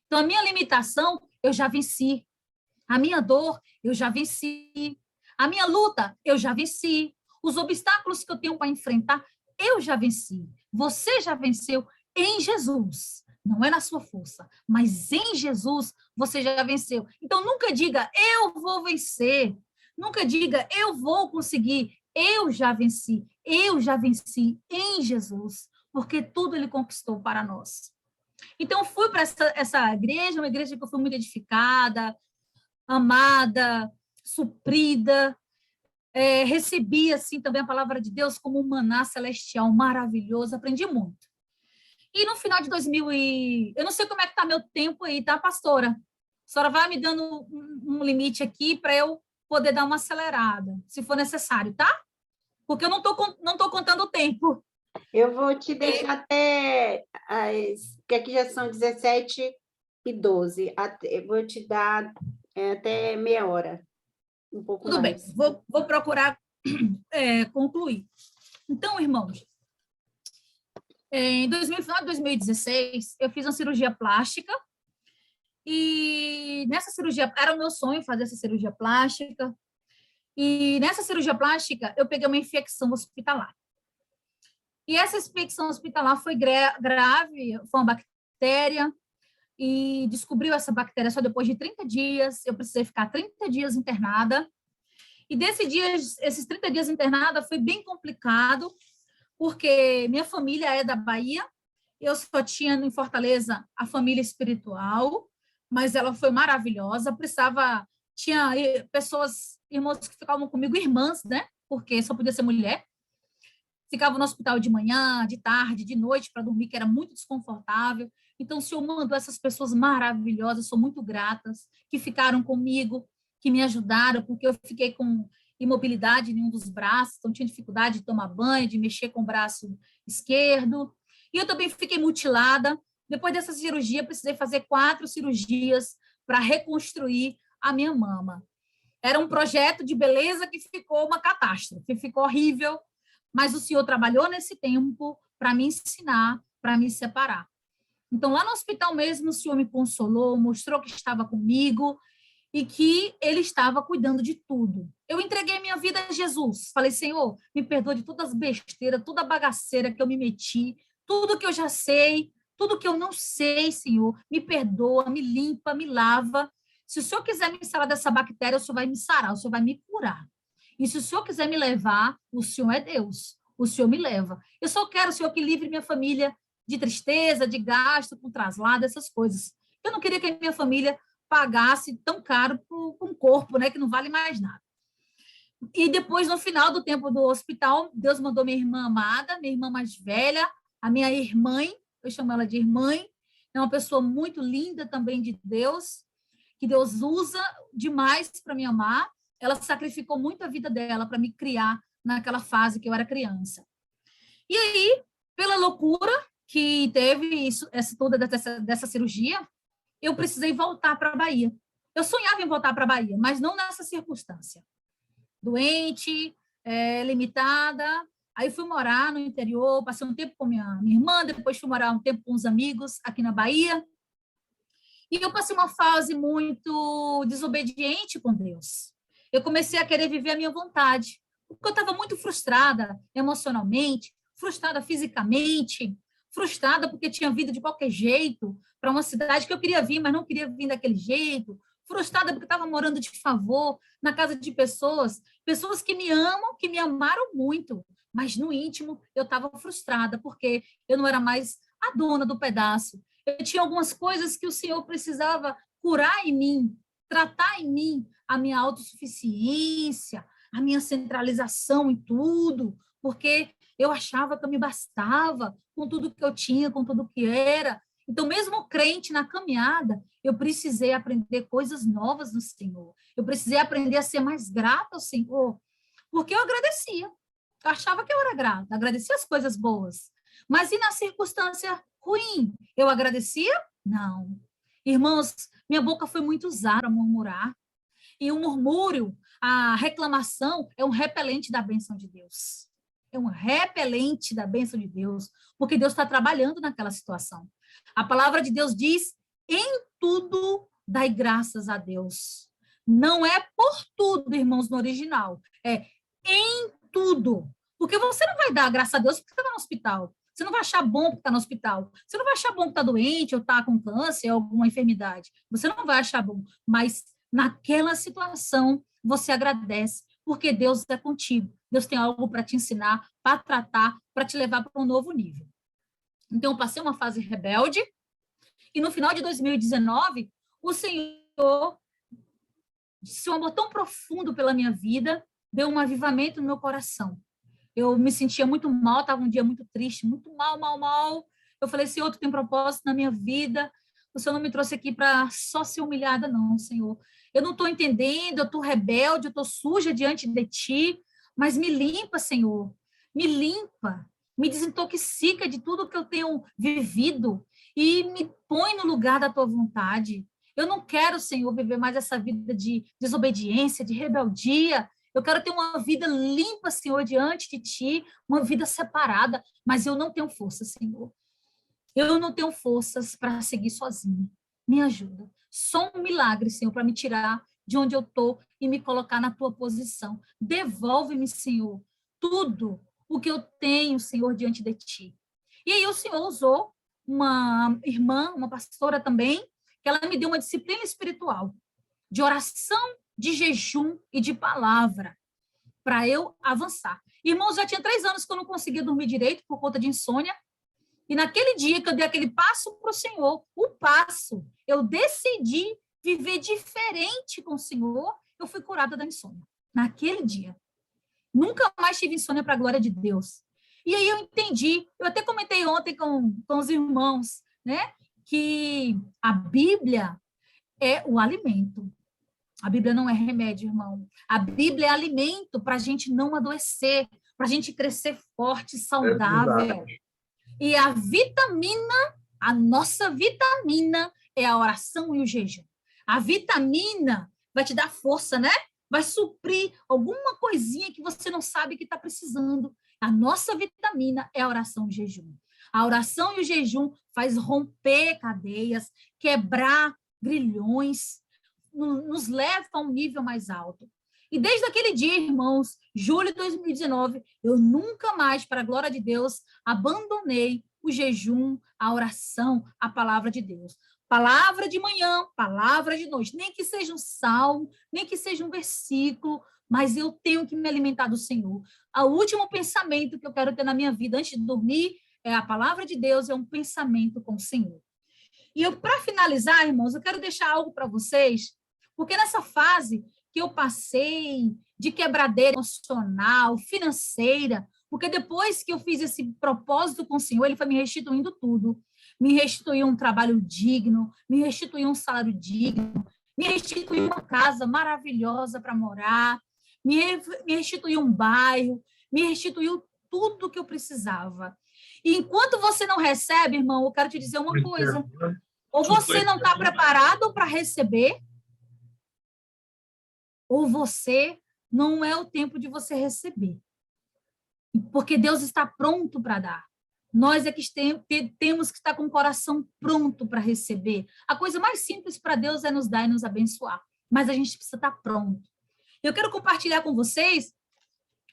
Então, a minha limitação, eu já venci. A minha dor, eu já venci. A minha luta, eu já venci. Os obstáculos que eu tenho para enfrentar, eu já venci. Você já venceu em Jesus. Não é na sua força, mas em Jesus você já venceu. Então, nunca diga, eu vou vencer. Nunca diga, eu vou conseguir. Eu já venci em Jesus, porque tudo ele conquistou para nós. Então, eu fui para essa igreja, uma igreja que eu fui muito edificada, amada, suprida, recebi, assim, também a palavra de Deus como um maná celestial maravilhoso, aprendi muito. E no final de 2000 eu não sei como é que está meu tempo aí, tá, pastora? A senhora vai me dando um limite aqui para eu poder dar uma acelerada, se for necessário, tá? Porque eu não tô contando o tempo. Eu vou te deixar até que aqui já são 17h12. Eu vou te dar até meia hora, um pouco Tudo bem, mais. vou procurar concluir. Então, irmãos, no final de 2016, eu fiz uma cirurgia plástica e nessa cirurgia, era o meu sonho fazer essa cirurgia plástica, e nessa cirurgia plástica eu peguei uma infecção hospitalar. E essa infecção hospitalar foi grave, foi uma bactéria, e descobriu essa bactéria só depois de 30 dias, eu precisei ficar 30 dias internada, e esses 30 dias internada foi bem complicado, porque minha família é da Bahia, eu só tinha em Fortaleza a família espiritual, mas ela foi maravilhosa, tinha pessoas, irmãos que ficavam comigo, irmãs, né? Porque só podia ser mulher, ficava no hospital de manhã, de tarde, de noite para dormir, que era muito desconfortável. Então, o Senhor mandou essas pessoas maravilhosas, sou muito gratas, que ficaram comigo, que me ajudaram, porque eu fiquei com imobilidade em um dos braços, então tinha dificuldade de tomar banho, de mexer com o braço esquerdo. E eu também fiquei mutilada. Depois dessa cirurgia, precisei fazer 4 cirurgias para reconstruir a minha mama. Era um projeto de beleza que ficou uma catástrofe, ficou horrível, mas o Senhor trabalhou nesse tempo para me ensinar, para me separar. Então, lá no hospital mesmo, o Senhor me consolou, mostrou que estava comigo e que Ele estava cuidando de tudo. Eu entreguei minha vida a Jesus. Falei, Senhor, me perdoa de todas as besteiras, toda a bagaceira que eu me meti, tudo que eu já sei, tudo que eu não sei, Senhor. Me perdoa, me limpa, me lava. Se o Senhor quiser me sarar dessa bactéria, o Senhor vai me sarar, o Senhor vai me curar. E se o Senhor quiser me levar, o Senhor é Deus. O Senhor me leva. Eu só quero, Senhor, que livre minha família de tristeza, de gasto com traslado, essas coisas. Eu não queria que a minha família pagasse tão caro por um corpo, né, que não vale mais nada. E depois, no final do tempo do hospital, Deus mandou minha irmã amada, minha irmã mais velha, a minha irmã, eu chamo ela de irmã, é uma pessoa muito linda também de Deus, que Deus usa demais para me amar. Ela sacrificou muito a vida dela para me criar naquela fase que eu era criança. E aí, pela loucura que teve isso, toda dessa cirurgia, eu precisei voltar para a Bahia. Eu sonhava em voltar para a Bahia, mas não nessa circunstância. Doente, limitada. Aí fui morar no interior, passei um tempo com minha irmã, depois fui morar um tempo com os amigos aqui na Bahia. E eu passei uma fase muito desobediente com Deus. Eu comecei a querer viver a minha vontade, porque eu estava muito frustrada emocionalmente, frustrada fisicamente, frustrada porque tinha vindo de qualquer jeito para uma cidade que eu queria vir, mas não queria vir daquele jeito, frustrada porque estava morando de favor na casa de pessoas que me amam, que me amaram muito, mas no íntimo eu estava frustrada porque eu não era mais a dona do pedaço. Eu tinha algumas coisas que o Senhor precisava curar em mim, tratar em mim a minha autossuficiência, a minha centralização em tudo, porque eu achava que eu me bastava com tudo que eu tinha, com tudo que era. Então, mesmo crente na caminhada, eu precisei aprender coisas novas no Senhor. Eu precisei aprender a ser mais grata ao Senhor, porque eu agradecia. Eu achava que eu era grata, agradecia as coisas boas. Mas e na circunstância ruim? Eu agradecia? Não. Irmãos, minha boca foi muito usada para murmurar. E o murmúrio, a reclamação, é um repelente da bênção de Deus. É um repelente da bênção de Deus, porque Deus está trabalhando naquela situação. A palavra de Deus diz: em tudo dai graças a Deus. Não é por tudo, irmãos, no original. É em tudo. Porque você não vai dar graças a Deus porque está no hospital. Você não vai achar bom porque está no hospital. Você não vai achar bom que está doente ou está com câncer ou alguma enfermidade. Você não vai achar bom. Mas naquela situação, você agradece, porque Deus é contigo. Deus tem algo para te ensinar, para tratar, para te levar para um novo nível. Então, eu passei uma fase rebelde, E no final de 2019, o Senhor, seu amor tão profundo pela minha vida, deu um avivamento no meu coração. Eu me sentia muito mal, estava um dia muito triste, muito mal, mal, mal. Eu falei, Senhor, tu tem propósito na minha vida. O Senhor não me trouxe aqui para só ser humilhada, não, Senhor. Eu não estou entendendo, eu estou rebelde, eu estou suja diante de ti, mas me limpa, Senhor. Me limpa, me desintoxica de tudo que eu tenho vivido e me põe no lugar da tua vontade. Eu não quero, Senhor, viver mais essa vida de desobediência, de rebeldia. Eu quero ter uma vida limpa, Senhor, diante de ti, uma vida separada, mas eu não tenho força, Senhor. Eu não tenho forças para seguir sozinha. Me ajuda. Só um milagre, Senhor, para me tirar de onde eu estou e me colocar na tua posição. Devolve-me, Senhor, tudo o que eu tenho, Senhor, diante de ti. E aí o Senhor usou uma irmã, uma pastora também, que ela me deu uma disciplina espiritual de oração, de jejum e de palavra para eu avançar. Irmãos, já tinha 3 anos que eu não conseguia dormir direito por conta de insônia. E naquele dia que eu dei aquele passo para o Senhor, eu decidi viver diferente com o Senhor, eu fui curada da insônia. Naquele dia. Nunca mais tive insônia para a glória de Deus. E aí eu entendi, eu até comentei ontem com os irmãos, né, que a Bíblia é o alimento. A Bíblia não é remédio, irmão. A Bíblia é alimento para a gente não adoecer, para a gente crescer forte, saudável. E a vitamina, a nossa vitamina é a oração e o jejum. A vitamina vai te dar força, né? Vai suprir alguma coisinha que você não sabe que está precisando. A nossa vitamina é a oração e o jejum. A oração e o jejum faz romper cadeias, quebrar grilhões, nos leva a um nível mais alto. E desde aquele dia, irmãos, julho de 2019, eu nunca mais, para a glória de Deus, abandonei o jejum, a oração, a palavra de Deus. Palavra de manhã, palavra de noite. Nem que seja um salmo, nem que seja um versículo, mas eu tenho que me alimentar do Senhor. O último pensamento que eu quero ter na minha vida antes de dormir é a palavra de Deus, é um pensamento com o Senhor. E eu, para finalizar, irmãos, eu quero deixar algo para vocês, porque nessa fase que eu passei de quebradeira emocional, financeira, porque depois que eu fiz esse propósito com o Senhor, Ele foi me restituindo tudo. Me restituiu um trabalho digno, me restituiu um salário digno, me restituiu uma casa maravilhosa para morar, me restituiu um bairro, me restituiu tudo que eu precisava. E enquanto você não recebe, irmão, eu quero te dizer uma coisa. Ou você não está preparado para receber, ou você não é o tempo de você receber. Porque Deus está pronto para dar. Nós é que temos que estar com o coração pronto para receber. A coisa mais simples para Deus é nos dar e nos abençoar. Mas a gente precisa estar pronto. Eu quero compartilhar com vocês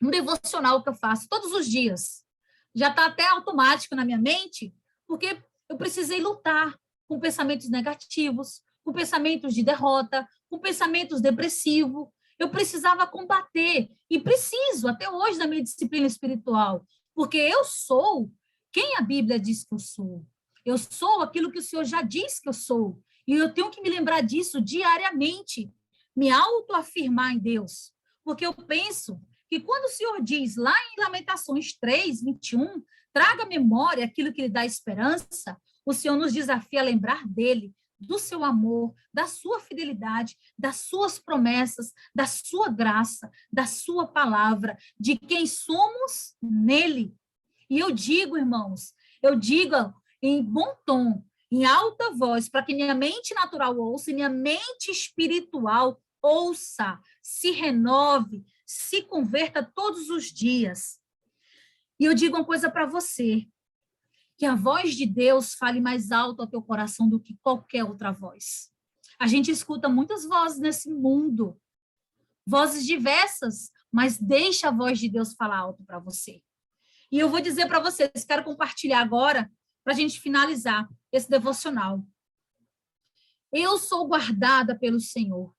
um devocional que eu faço todos os dias. Já está até automático na minha mente, porque eu precisei lutar com pensamentos negativos, com pensamentos de derrota, com pensamentos depressivos. Eu precisava combater, e preciso, até hoje, na minha disciplina espiritual, porque eu sou quem a Bíblia diz que eu sou. Eu sou aquilo que o Senhor já diz que eu sou, e eu tenho que me lembrar disso diariamente, me autoafirmar em Deus, porque eu penso que quando o Senhor diz lá em Lamentações 3, 21, traga à memória aquilo que lhe dá esperança, o Senhor nos desafia a lembrar dele, do seu amor, da sua fidelidade, das suas promessas, da sua graça, da sua palavra, de quem somos nele. E eu digo, irmãos, eu digo em bom tom, em alta voz, para que minha mente natural ouça e minha mente espiritual ouça, se renove, se converta todos os dias. E eu digo uma coisa para você, que a voz de Deus fale mais alto ao teu coração do que qualquer outra voz. A gente escuta muitas vozes nesse mundo, vozes diversas, mas deixa a voz de Deus falar alto para você. E eu vou dizer para vocês, quero compartilhar agora, para a gente finalizar esse devocional. Eu sou guardada pelo Senhor.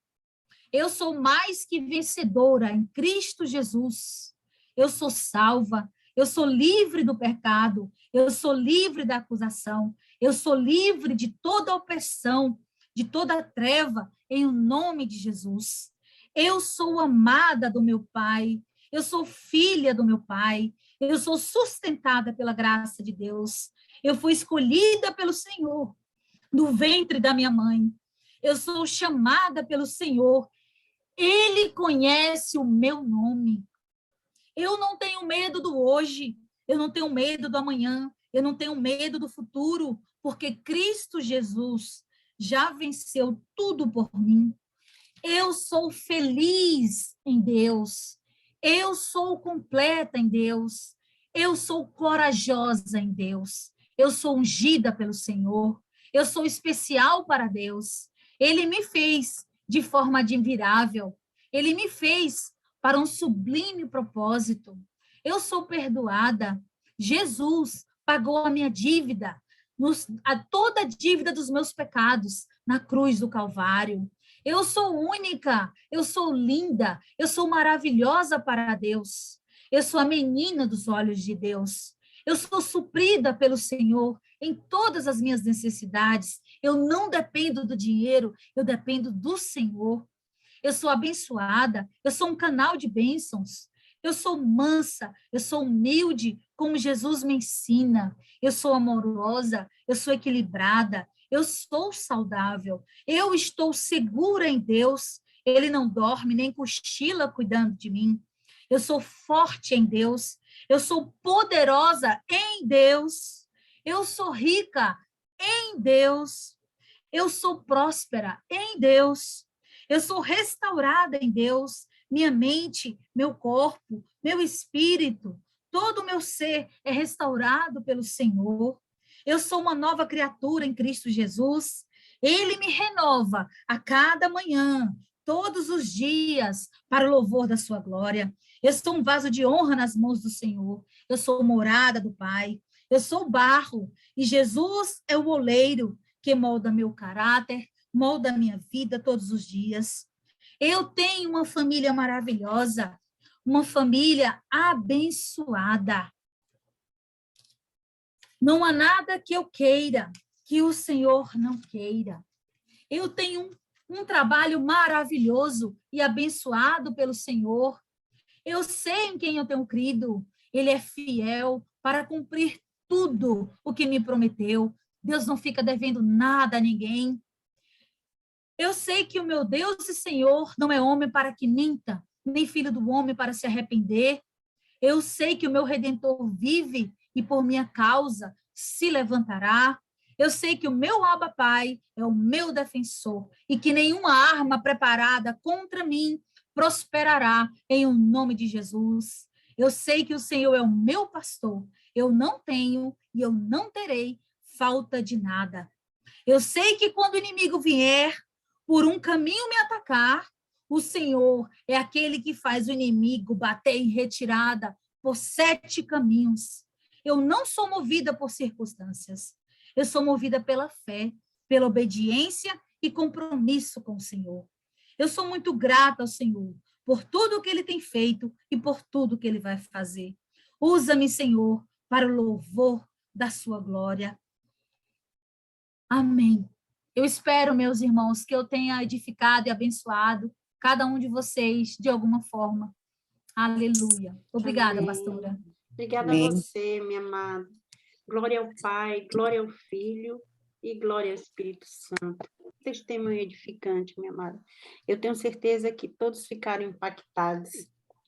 Eu sou mais que vencedora em Cristo Jesus. Eu sou salva, eu sou livre do pecado, eu sou livre da acusação, eu sou livre de toda opressão, de toda treva, em o nome de Jesus. Eu sou amada do meu Pai, eu sou filha do meu Pai, eu sou sustentada pela graça de Deus, eu fui escolhida pelo Senhor no ventre da minha mãe, eu sou chamada pelo Senhor, Ele conhece o meu nome. Eu não tenho medo do hoje, eu não tenho medo do amanhã, eu não tenho medo do futuro, porque Cristo Jesus já venceu tudo por mim. Eu sou feliz em Deus, eu sou completa em Deus, eu sou corajosa em Deus, eu sou ungida pelo Senhor, eu sou especial para Deus. Ele me fez de forma admirável, ele me fez para um sublime propósito. Eu sou perdoada. Jesus pagou a minha dívida, toda a dívida dos meus pecados na cruz do Calvário. Eu sou única, eu sou linda, eu sou maravilhosa para Deus. Eu sou a menina dos olhos de Deus. Eu sou suprida pelo Senhor em todas as minhas necessidades. Eu não dependo do dinheiro, eu dependo do Senhor. Eu sou abençoada, eu sou um canal de bênçãos. Eu sou mansa, eu sou humilde, como Jesus me ensina. Eu sou amorosa, eu sou equilibrada, eu sou saudável. Eu estou segura em Deus. Ele não dorme nem cochila cuidando de mim. Eu sou forte em Deus. Eu sou poderosa em Deus. Eu sou rica em Deus. Eu sou próspera em Deus. Eu sou restaurada em Deus. Minha mente, meu corpo, meu espírito, todo o meu ser é restaurado pelo Senhor. Eu sou uma nova criatura em Cristo Jesus. Ele me renova a cada manhã, todos os dias, para o louvor da sua glória. Eu sou um vaso de honra nas mãos do Senhor. Eu sou morada do Pai. Eu sou barro e Jesus é o oleiro que molda meu caráter, molda a minha vida todos os dias. Eu tenho uma família maravilhosa, uma família abençoada. Não há nada que eu queira que o Senhor não queira. Eu tenho um trabalho maravilhoso e abençoado pelo Senhor. Eu sei em quem eu tenho crido. Ele é fiel para cumprir tudo o que me prometeu. Deus não fica devendo nada a ninguém. Eu sei que o meu Deus e Senhor não é homem para que minta, nem filho do homem para se arrepender. Eu sei que o meu Redentor vive e por minha causa se levantará. Eu sei que o meu Abba Pai é o meu defensor e que nenhuma arma preparada contra mim prosperará em o nome de Jesus. Eu sei que o Senhor é o meu pastor. Eu não tenho e eu não terei falta de nada. Eu sei que quando o inimigo vier por um caminho me atacar, o Senhor é aquele que faz o inimigo bater em retirada por 7 caminhos. Eu não sou movida por circunstâncias. Eu sou movida pela fé, pela obediência e compromisso com o Senhor. Eu sou muito grata ao Senhor por tudo o que Ele tem feito e por tudo que Ele vai fazer. Usa-me, Senhor, para o louvor da sua glória. Amém. Eu espero, meus irmãos, que eu tenha edificado e abençoado cada um de vocês de alguma forma. Aleluia. Obrigada, Amém. pastora. Obrigada Amém. a você, minha amada. Glória ao Pai, glória ao Filho e glória ao Espírito Santo. Testemunho edificante, minha amada. Eu tenho certeza que todos ficaram impactados,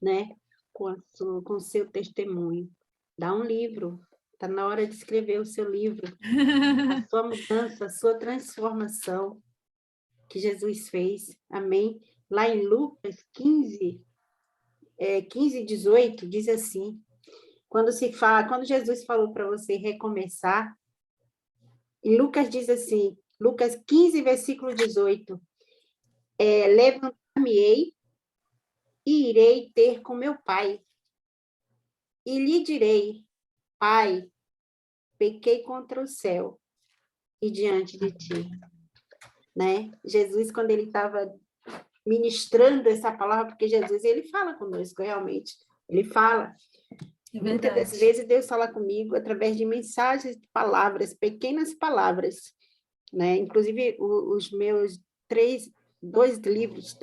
né, com o seu testemunho. Dá um livro. Está na hora de escrever o seu livro. A sua mudança, a sua transformação que Jesus fez. Amém? Lá em Lucas 15, 18, diz assim, quando Jesus falou para você recomeçar, e Lucas diz assim, Lucas 15, versículo 18, levantar-me-ei e irei ter com meu pai, e lhe direi, Pai, pequei contra o céu e diante de ti. Né? Jesus, quando ele estava ministrando essa palavra, porque Jesus, ele fala conosco, realmente, ele fala. É Muitas das verdade. vezes Deus fala comigo através de mensagens, de palavras, pequenas palavras, né? Inclusive os meus dois livros,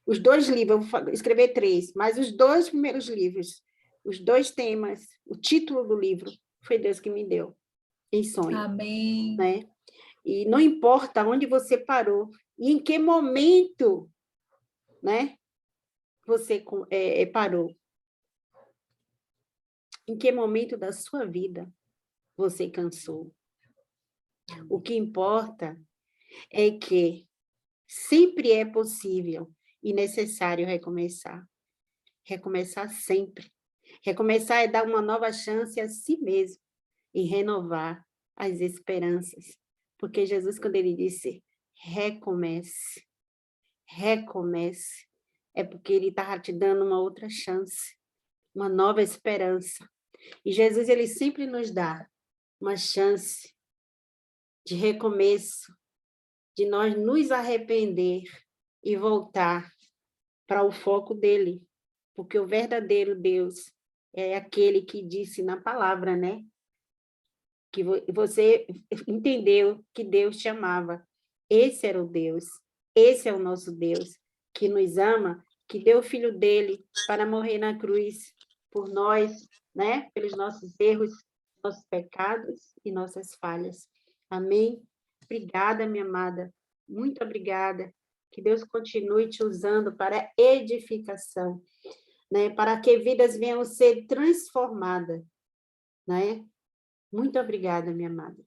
os 2 livros, eu vou escrever 3, mas os 2 primeiros livros, os 2 temas, o título do livro, foi Deus que me deu, em sonho, Amém. né? E não importa onde você parou, e em que momento, né, você parou, em que momento da sua vida você cansou. O que importa é que sempre é possível e necessário recomeçar. Recomeçar sempre. Recomeçar é dar uma nova chance a si mesmo e renovar as esperanças. Porque Jesus, quando ele disse, recomece, recomece, é porque ele estava te dando uma outra chance, uma nova esperança. E Jesus, ele sempre nos dá uma chance de recomeço, de nós nos arrepender e voltar para o foco dele, porque o verdadeiro Deus é aquele que disse na palavra, né? Que você entendeu que Deus te amava. Esse era o Deus, esse é o nosso Deus, que nos ama, que deu o filho dele para morrer na cruz por nós, né? Pelos nossos erros, nossos pecados e nossas falhas. Amém? Obrigada, minha amada. Muito obrigada. Que Deus continue te usando para edificação, né? Para que vidas venham ser transformadas, né? Muito obrigada, minha amada.